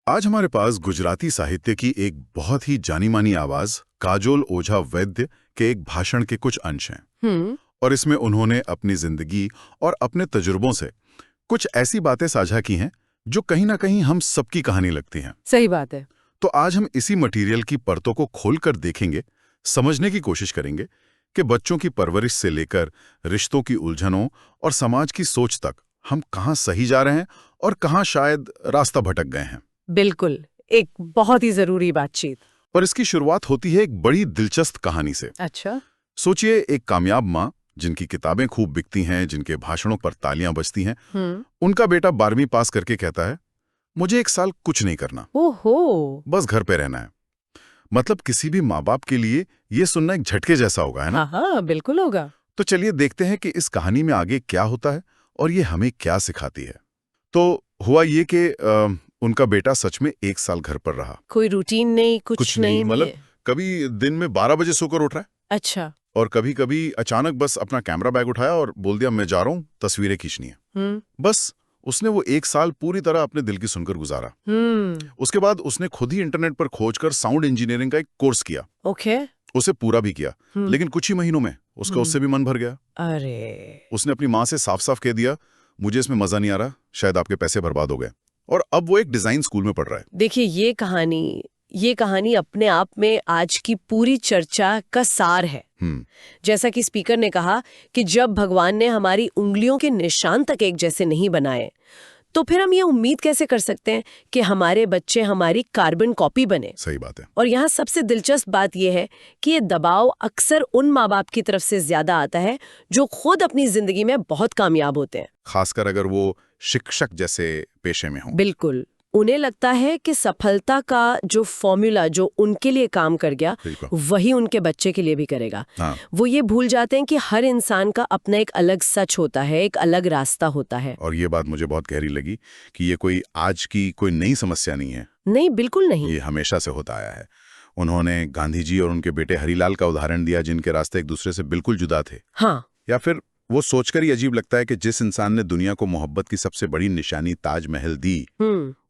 आज हमारे पास गुजराती साहित्य की एक बहुत ही जानी-मानी आवाज काजोल ओझा वैद्य के एक भाषण के कुछ अंश हैं। और इसमें उन्होंने अपनी जिंदगी और अपने तजुर्बों से कुछ ऐसी बातें साझा की हैं जो कहीं ना कहीं हम सबकी कहानी लगती हैं। सही बात है। तो आज हम इसी मटेरियल की परतों को खोलकर देखेंगे, समझने की कोशिश करेंगे कि बच्चों की परवरिश से लेकर रिश्तों की उलझनों और समाज की सोच तक हम कहाँ सही जा रहे हैं और कहाँ शायद रास्ता भटक गए हैं। बिल्कुल, एक बहुत ही जरूरी बातचीत। और इसकी शुरुआत होती है एक बड़ी दिलचस्प कहानी से। अच्छा। सोचिए, एक कामयाब माँ जिनकी किताबें खूब बिकती हैं, जिनके भाषणों पर तालियां बजती हैं, उनका बेटा 12वीं पास करके कहता है, मुझे 1 साल कुछ नहीं करना, ओहो, बस घर पे रहना है। मतलब किसी भी माँ बाप के लिए ये सुनना एक झटके जैसा होगा, है ना? हाँ, बिल्कुल होगा। तो चलिए देखते हैं कि इस कहानी में आगे क्या होता है और ये हमें क्या सिखाती है। तो हुआ ये कि उनका बेटा सच में 1 साल घर पर रहा। कोई रूटीन नहीं, कुछ नहीं। मतलब कभी दिन में 12 बजे सोकर उठ रहा है। अच्छा। और कभी कभी अचानक बस अपना कैमरा बैग उठाया और बोल दिया, मैं जा रहा हूँ, तस्वीरें खींचनी है। बस उसने वो 1 साल पूरी तरह अपने दिल की सुनकर गुजारा। उसके बाद उसने खुद ही इंटरनेट पर खोजकर साउंड इंजीनियरिंग का एक कोर्स किया। ओके। उसे पूरा भी किया, लेकिन कुछ ही महीनों में उसका उससे भी मन भर गया। अरे, उसने अपनी माँ से साफ साफ कह दिया, मुझे इसमें मजा नहीं आ रहा, शायद आपके पैसे बर्बाद हो गए। और अब वो एक डिजाइन स्कूल में पढ़ रहा है। देखिए, ये कहानी अपने आप में आज की पूरी चर्चा का सार है। जैसा कि स्पीकर ने कहा कि जब भगवान ने हमारी उंगलियों के निशान तक एक जैसे नहीं बनाए, तो फिर हम ये उम्मीद कैसे कर सकते हैं कि हमारे बच्चे हमारी कार्बन कॉपी बने। सही बात है। और यहाँ सबसे दिलचस्प बात यह है कि ये दबाव अक्सर उन माँ बाप की तरफ से ज्यादा आता है जो खुद अपनी जिंदगी में बहुत कामयाब होते हैं, खासकर अगर वो शिक्षक जैसे पेशे में हो। बिल्कुल, उन्हें लगता है कि सफलता का जो फॉर्मूला जो उनके लिए काम कर गया, वही उनके बच्चे के लिए भी करेगा। वो ये भूल जाते हैं कि हर इंसान का अपना एक अलग सच होता है, एक अलग रास्ता होता है। और ये बात मुझे बहुत गहरी लगी कि ये कोई आज की कोई नई समस्या नहीं है। नहीं, बिल्कुल नहीं। ये हमेशा से होता आया है। उन्होंने गांधी जी और उनके बेटे हरिलाल का उदाहरण दिया, जिनके रास्ते एक दूसरे से बिल्कुल जुदा थे। हाँ। या फिर वो सोचकर ही अजीब लगता है कि जिस इंसान ने दुनिया को मोहब्बत की सबसे बड़ी निशानी ताजमहल दी,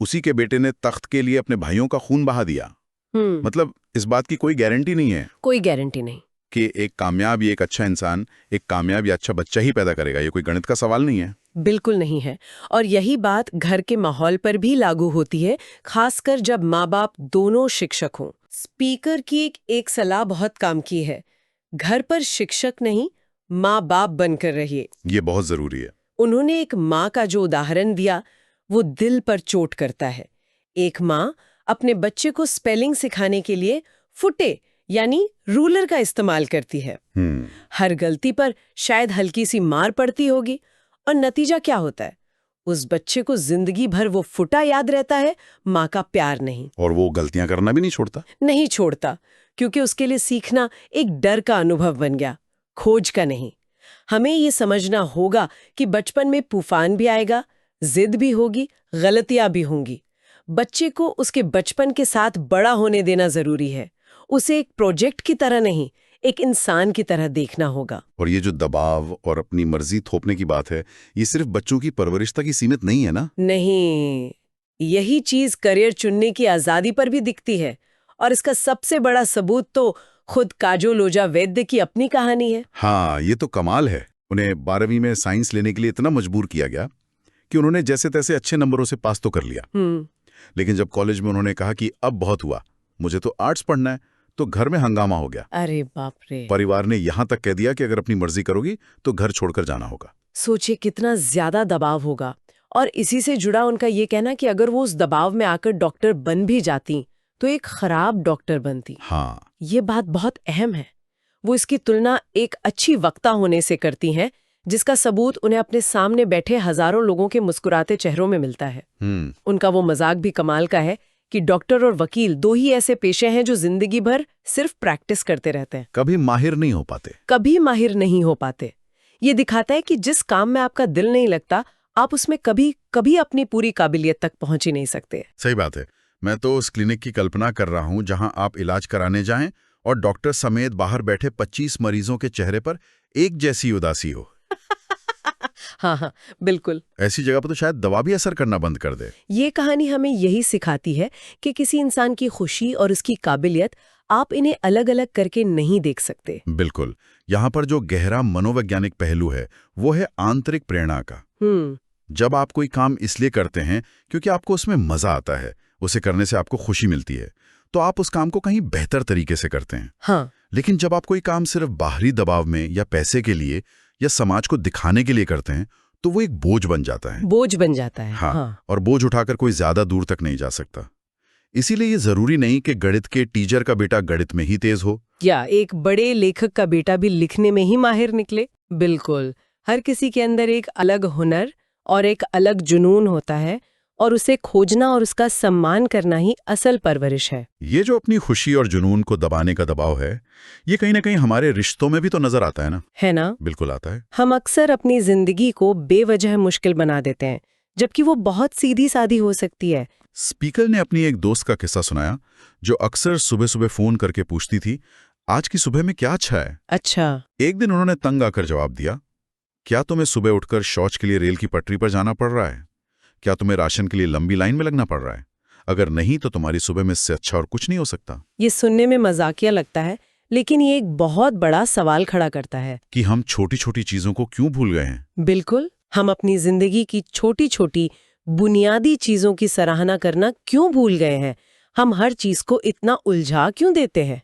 उसी के बेटे ने तख्त के लिए अपने भाइयों का खून बहा दिया। मतलब इस बात की कोई गारंटी नहीं है, कोई गारंटी नहीं कि एक कामयाब या एक अच्छा इंसान एक कामयाब या अच्छा बच्चा ही पैदा करेगा। ये कोई गणित का सवाल नहीं है। बिल्कुल नहीं है। और यही बात घर के माहौल पर भी लागू होती है, खासकर जब माँ बाप दोनों शिक्षक हों। स्पीकर की एक सलाह बहुत काम की है, घर पर शिक्षक नहीं, माँ बाप बनकर रहिए। ये बहुत जरूरी है। उन्होंने एक माँ का जो उदाहरण दिया वो दिल पर चोट करता है। एक माँ अपने बच्चे को स्पेलिंग सिखाने के लिए फुटे यानी रूलर का इस्तेमाल करती है। हर गलती पर शायद हल्की सी मार पड़ती होगी, और नतीजा क्या होता है? उस बच्चे को जिंदगी भर वो फुटा याद रहता है, माँ का प्यार नहीं। और वो गलतियां करना भी नहीं छोड़ता, क्योंकि उसके लिए सीखना एक डर का अनुभव बन गया, खोज का नहीं। हमें ये समझना होगा कि बचपन में तूफान भी आएगा, जिद भी होगी, गलतियां भी होंगी। बच्चे को उसके बचपन के साथ बड़ा होने देना जरूरी है। उसे एक प्रोजेक्ट की तरह नहीं, एक इंसान की तरह देखना होगा। और ये जो दबाव और अपनी मर्जी थोपने की बात है, ये सिर्फ बच्चों की परवरिश तक ही सीमित नहीं है ना? नहीं, यही चीज करियर चुनने की आजादी पर भी दिखती है। और इसका सबसे बड़ा सबूत तो खुद काजोल ओझा वैद्य की अपनी कहानी है। हाँ, ये तो कमाल है। उन्हें 12वीं में साइंस लेने के लिए इतना मजबूर किया गया कि उन्होंने जैसे तैसे अच्छे नंबरों से पास तो कर लिया। लेकिन जब कॉलेज में उन्होंने कहा कि अब बहुत हुआ, मुझे तो आर्ट्स पढ़ना है, तो घर में हंगामा हो गया। अरे बाप रे! परिवार ने यहां तक कह दिया कि अगर अपनी मर्जी करोगी तो घर छोड़कर जाना होगा। सोचिए कितना ज्यादा दबाव होगा। और इसी से जुड़ा उनका ये कहना कि अगर वो उस दबाव में आकर डॉक्टर बन भी जाती तो एक खराब डॉक्टर बनती। हाँ, ये बात बहुत अहम है। वो इसकी तुलना एक अच्छी वक्ता होने से करती हैं, जिसका सबूत उन्हें अपने सामने बैठे हजारों लोगों के मुस्कुराते चेहरों में मिलता है। उनका वो मजाक भी कमाल का है कि डॉक्टर और वकील 2 ही ऐसे पेशे हैं जो जिंदगी भर सिर्फ प्रैक्टिस करते रहते हैं, कभी माहिर नहीं हो पाते। ये दिखाता है कि जिस काम में आपका दिल नहीं लगता, आप उसमें कभी अपनी पूरी काबिलियत तक पहुंच ही नहीं सकते। सही बात है। मैं तो उस क्लिनिक की कल्पना कर रहा हूं जहां आप इलाज कराने जाएं और डॉक्टर समेत बाहर बैठे 25 मरीजों के चेहरे पर एक जैसी उदासी हो। हाँ हाँ, बिल्कुल। ऐसी जगह पर तो शायद दवा भी असर करना बंद कर दे। ये कहानी हमें यही सिखाती है कि किसी इंसान की खुशी और उसकी काबिलियत आप इन्हें अलग अलग करके नहीं देख सकते। बिल्कुल। यहाँ पर जो गहरा मनोवैज्ञानिक पहलू है वो है आंतरिक प्रेरणा का। जब आप कोई काम इसलिए करते हैं क्योंकि आपको उसमें मजा आता है, उसे करने से आपको खुशी मिलती है, तो आप उस काम को कहीं बेहतर तरीके से करते हैं। हाँ। लेकिन जब आप कोई काम सिर्फ बाहरी दबाव में या पैसे के लिए या समाज को दिखाने के लिए करते हैं तो वो एक बोझ बन जाता है। बोझ बन जाता है। हाँ। और बोझ उठाकर कोई ज्यादा दूर तक नहीं जा सकता। इसीलिए ये जरूरी नहीं कि गणित के टीचर का बेटा गणित में ही तेज हो या एक बड़े लेखक का बेटा भी लिखने में ही माहिर निकले। बिल्कुल, हर किसी के अंदर एक अलग हुनर और एक अलग जुनून होता है और उसे खोजना और उसका सम्मान करना ही असल परवरिश है। ये जो अपनी खुशी और जुनून को दबाने का दबाव है, ये कहीं ना कहीं हमारे रिश्तों में भी तो नजर आता है ना? है ना? बिल्कुल आता है। हम अक्सर अपनी जिंदगी को बेवजह मुश्किल बना देते हैं, जबकि वो बहुत सीधी सादी हो सकती है। स्पीकर ने अपनी एक दोस्त का किस्सा सुनाया जो अक्सर सुबह सुबह फोन करके पूछती थी, आज की सुबह में क्या अच्छा है? अच्छा। एक दिन उन्होंने तंग आकर जवाब दिया, क्या तुम्हें सुबह उठकर शौच के लिए रेल की पटरी पर जाना पड़ रहा है? क्या तुम्हें राशन के लिए लंबी लाइन में लगना पड़ रहा है? अगर नहीं तो तुम्हारी सुबह में इससे अच्छा और कुछ नहीं हो सकता। ये सुनने में मजाकिया लगता है, लेकिन ये एक बहुत बड़ा सवाल खड़ा करता है कि हम छोटी छोटी चीजों को क्यों भूल गए हैं। बिल्कुल, हम अपनी जिंदगी की छोटी छोटी बुनियादी चीजों की सराहना करना क्यों भूल गए हैं। हम हर चीज को इतना उलझा क्यों देते हैं।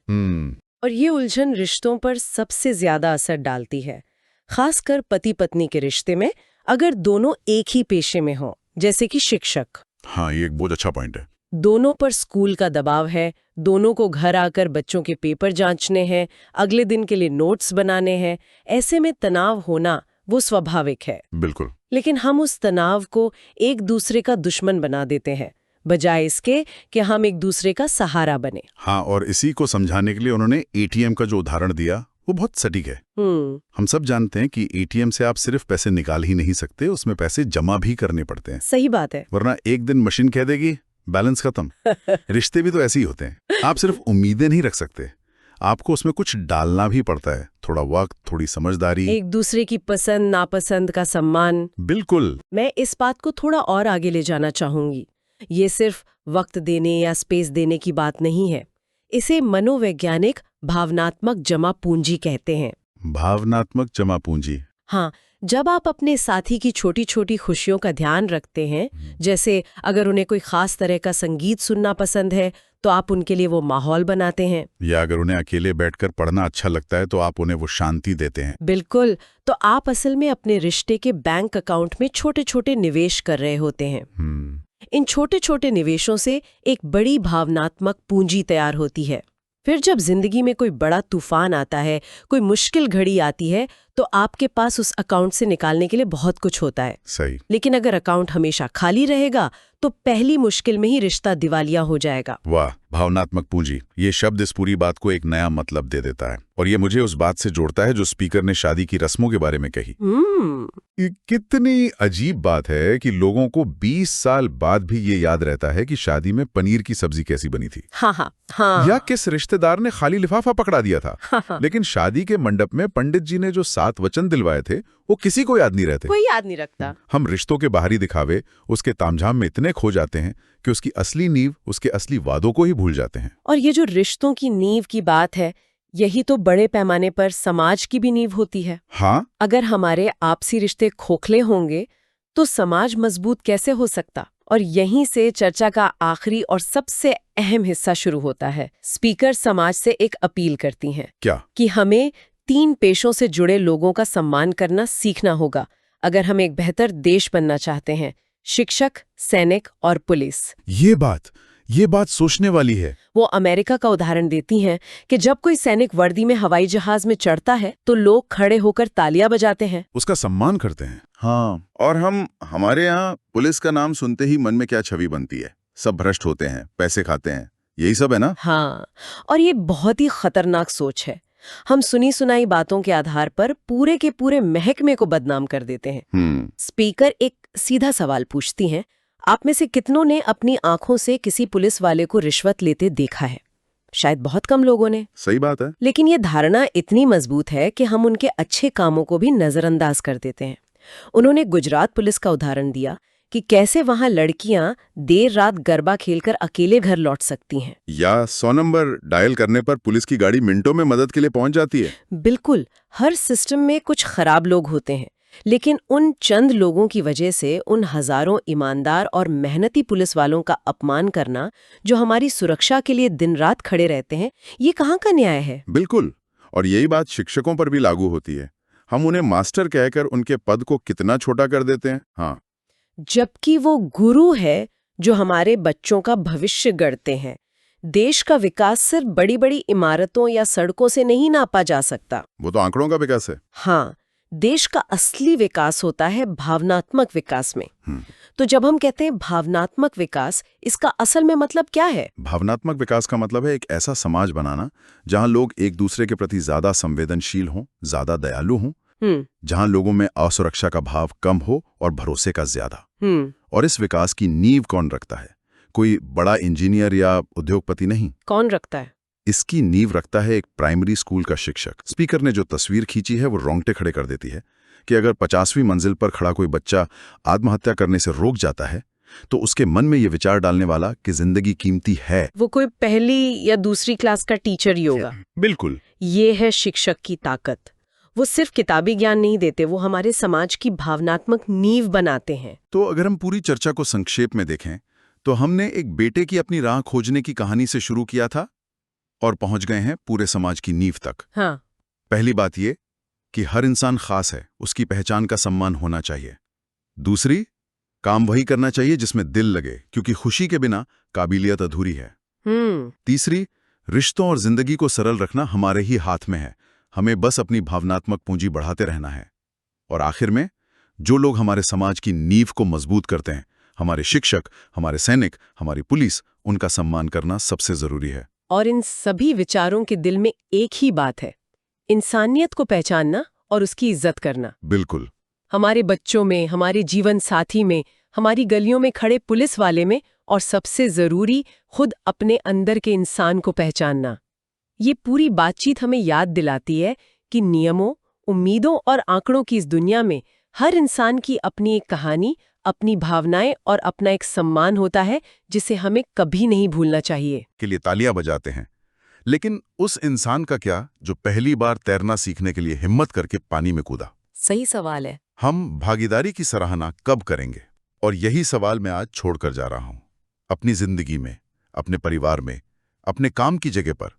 और ये उलझन रिश्तों पर सबसे ज्यादा असर डालती है, खासकर पति पत्नी के रिश्ते में, अगर दोनों एक ही पेशे में हों, जैसे कि शिक्षक। हाँ, ये एक बहुत अच्छा पॉइंट है। दोनों पर स्कूल का दबाव है, दोनों को घर आकर बच्चों के पेपर जांचने हैं, अगले दिन के लिए नोट्स बनाने हैं। ऐसे में तनाव होना वो स्वाभाविक है। बिल्कुल। लेकिन हम उस तनाव को एक दूसरे का दुश्मन बना देते हैं, बजाय इसके कि हम एक दूसरे का सहारा बने। हाँ, और इसी को समझाने के लिए उन्होंने एटीएम का जो उदाहरण दिया वो बहुत सटीक है। हम सब जानते हैं कि एटीएम से आप सिर्फ पैसे निकाल ही नहीं सकते, उसमें पैसे जमा भी करने पड़ते हैं। सही बात है। वरना एक दिन मशीन कह देगी बैलेंस खत्म। रिश्ते भी तो ऐसे ही होते हैं। आप सिर्फ उम्मीदें नहीं रख सकते, आपको उसमें कुछ डालना भी पड़ता है, थोड़ा वक्त, थोड़ी समझदारी, एक दूसरे की पसंद नापसंद का सम्मान। बिल्कुल। मैं इस बात को थोड़ा और आगे ले जाना चाहूंगी। ये सिर्फ वक्त देने या स्पेस देने की बात नहीं है, इसे मनोवैज्ञानिक भावनात्मक जमा पूंजी कहते हैं। भावनात्मक जमा पूंजी। हाँ, जब आप अपने साथी की छोटी छोटी खुशियों का ध्यान रखते हैं, जैसे अगर उन्हें कोई खास तरह का संगीत सुनना पसंद है तो आप उनके लिए वो माहौल बनाते हैं, या अगर उन्हें अकेले बैठकर पढ़ना अच्छा लगता है तो आप उन्हें वो शांति देते हैं। बिल्कुल, तो आप असल में अपने रिश्ते के बैंक अकाउंट में छोटे छोटे निवेश कर रहे होते हैं। इन छोटे छोटे निवेशों से एक बड़ी भावनात्मक पूंजी तैयार होती है। फिर जब जिंदगी में कोई बड़ा तूफान आता है, कोई मुश्किल घड़ी आती है, तो आपके पास उस अकाउंट से निकालने के लिए बहुत कुछ होता है। सही। लेकिन अगर अकाउंट हमेशा खाली रहेगा तो पहली मुश्किल में ही रिश्ता दिवालिया हो जाएगा। वाह, भावनात्मक पूंजी, ये शब्द इस पूरी बात को एक नया मतलब दे देता है। और ये मुझे उस बात से जोड़ता है जो स्पीकर ने शादी की रस्मों के बारे में कही। ये कितनी अजीब बात है कि लोगों को 20 साल बाद भी ये याद रहता है कि शादी में पनीर की सब्जी कैसी बनी थी। हाँ। या किस रिश्तेदार ने खाली लिफाफा पकड़ा दिया था। लेकिन शादी के मंडप में पंडित जी ने जो 7 वचन दिलवाए थे वो किसी को याद नहीं रहते। कोई याद नहीं रखता। हम रिश्तों के बाहरी दिखावे, उसके तामझाम में इतने खो जाते हैं कि उसकी असली नींव, उसके असली वादों को ही भूल जाते हैं। और ये जो रिश्तों की नींव की बात है, यही तो बड़े पैमाने पर समाज की भी नींव होती है। हाँ, अगर हमारे आपसी रिश्ते खोखले होंगे तो समाज मजबूत कैसे हो सकता। और यहीं से चर्चा का आखिरी और सबसे अहम हिस्सा शुरू होता है। स्पीकर समाज से एक अपील करती हैं। क्या? कि हमें 3 पेशों से जुड़े लोगों का सम्मान करना सीखना होगा अगर हम एक बेहतर देश बनना चाहते हैं। शिक्षक, सैनिक और पुलिस। ये बात सोचने वाली है। वो अमेरिका का उदाहरण देती हैं कि जब कोई सैनिक वर्दी में हवाई जहाज में चढ़ता है तो लोग खड़े होकर तालियां बजाते हैं, उसका सम्मान करते हैं। हाँ, और हमारे यहाँ पुलिस का नाम सुनते ही मन में क्या छवि बनती है? सब भ्रष्ट होते हैं, पैसे खाते हैं, यही सब है ना? हाँ, और ये बहुत ही खतरनाक सोच है। हम सुनी सुनाई बातों के आधार पर पूरे के पूरे महकमे को बदनाम कर देते हैं। स्पीकर एक सीधा सवाल पूछती हैं, आप में से कितनों ने अपनी आंखों से किसी पुलिस वाले को रिश्वत लेते देखा है? शायद बहुत कम लोगों ने। सही बात है। लेकिन ये धारणा इतनी मजबूत है कि हम उनके अच्छे कामों को भी नजरअंदाज कर देते हैं। उन्होंने गुजरात पुलिस का उदाहरण दिया कि कैसे वहां लड़कियां देर रात गरबा खेलकर अकेले घर लौट सकती हैं। या 100 नंबर डायल करने पर पुलिस की गाड़ी मिनटों में मदद के लिए पहुंच जाती है। बिल्कुल, हर सिस्टम में कुछ खराब लोग होते हैं, लेकिन उन चंद लोगों की वजह से उन हजारों ईमानदार और मेहनती पुलिस वालों का अपमान करना, जो हमारी सुरक्षा के लिए दिन रात खड़े रहते हैं, ये कहाँ का न्याय है? बिल्कुल, और यही बात शिक्षकों पर भी लागू होती है। हम उन्हें मास्टर कहकर उनके पद को कितना छोटा कर देते हैं। हाँ, जबकि वो गुरु है जो हमारे बच्चों का भविष्य गढ़ते हैं। देश का विकास सिर्फ बड़ी-बड़ी इमारतों या सड़कों से नहीं नापा जा सकता। वो तो आंकड़ों का विकास है। हाँ, देश का असली विकास होता है भावनात्मक विकास में। तो जब हम कहते हैं भावनात्मक विकास, इसका असल में मतलब क्या है? भावनात्मक विकास का मतलब है एक ऐसा समाज बनाना जहां लोग एक दूसरे के प्रति ज्यादा संवेदनशील हों, ज्यादा दयालु हों, जहां लोगों में असुरक्षा का भाव कम हो और भरोसे का ज्यादा। और इस विकास की नींव कौन रखता है? कोई बड़ा इंजीनियर या उद्योगपति नहीं। कौन रखता है? इसकी नींव रखता है एक प्राइमरी स्कूल का शिक्षक। स्पीकर ने जो तस्वीर खींची है वो रोंगटे खड़े कर देती है कि अगर 50वीं मंजिल पर खड़ा कोई बच्चा आत्महत्या करने से रोक जाता है तो उसके मन में ये विचार डालने वाला कि जिंदगी कीमती है। वो कोई पहली या दूसरी क्लास का टीचर ही होगा। बिल्कुल, ये है शिक्षक की ताकत। वो सिर्फ किताबी ज्ञान नहीं देते, वो हमारे समाज की भावनात्मक नींव बनाते हैं। तो अगर हम पूरी चर्चा को संक्षेप में देखें तो हमने एक बेटे की अपनी राह खोजने की कहानी से शुरू किया था और पहुंच गए हैं पूरे समाज की नींव तक। हाँ। पहली बात ये कि हर इंसान खास है, उसकी पहचान का सम्मान होना चाहिए। दूसरी, काम वही करना चाहिए जिसमें दिल लगे, क्योंकि खुशी के बिना काबिलियत अधूरी है। तीसरी, रिश्तों और जिंदगी को सरल रखना हमारे ही हाथ में है, हमें बस अपनी भावनात्मक पूंजी बढ़ाते रहना है। और आखिर में, जो लोग हमारे समाज की नींव को मजबूत करते हैं, हमारे शिक्षक, हमारे सैनिक, हमारी पुलिस, उनका सम्मान करना सबसे जरूरी है। और इन सभी विचारों के दिल में एक ही बात है, इंसानियत को पहचानना और उसकी इज्जत करना। बिल्कुल। हमारे बच्चों में, हमारे जीवन साथी में, हमारी गलियों में खड़े पुलिस वाले में, और सबसे जरूरी खुद अपने अंदर के इंसान को पहचानना। ये पूरी बातचीत हमें याद दिलाती है कि नियमों, उम्मीदों और आंकड़ों की इस दुनिया में हर इंसान की अपनी एक कहानी, अपनी भावनाएं और अपना एक सम्मान होता है, जिसे हमें कभी नहीं भूलना चाहिए। के लिए तालियां बजाते हैं, लेकिन उस इंसान का क्या जो पहली बार तैरना सीखने के लिए हिम्मत करके पानी में कूदा? सही सवाल है। हम भागीदारी की सराहना कब करेंगे? और यही सवाल मैं आज छोड़कर जा रहा हूं। अपनी जिंदगी में, अपने परिवार में, अपने काम की जगह पर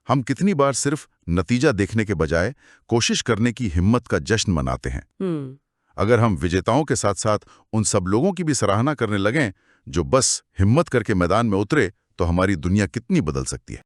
हम कितनी बार सिर्फ नतीजा देखने के बजाय कोशिश करने की हिम्मत का जश्न मनाते हैं? अगर हम विजेताओं के साथ साथ उन सब लोगों की भी सराहना करने लगें जो बस हिम्मत करके मैदान में उतरे, तो हमारी दुनिया कितनी बदल सकती है।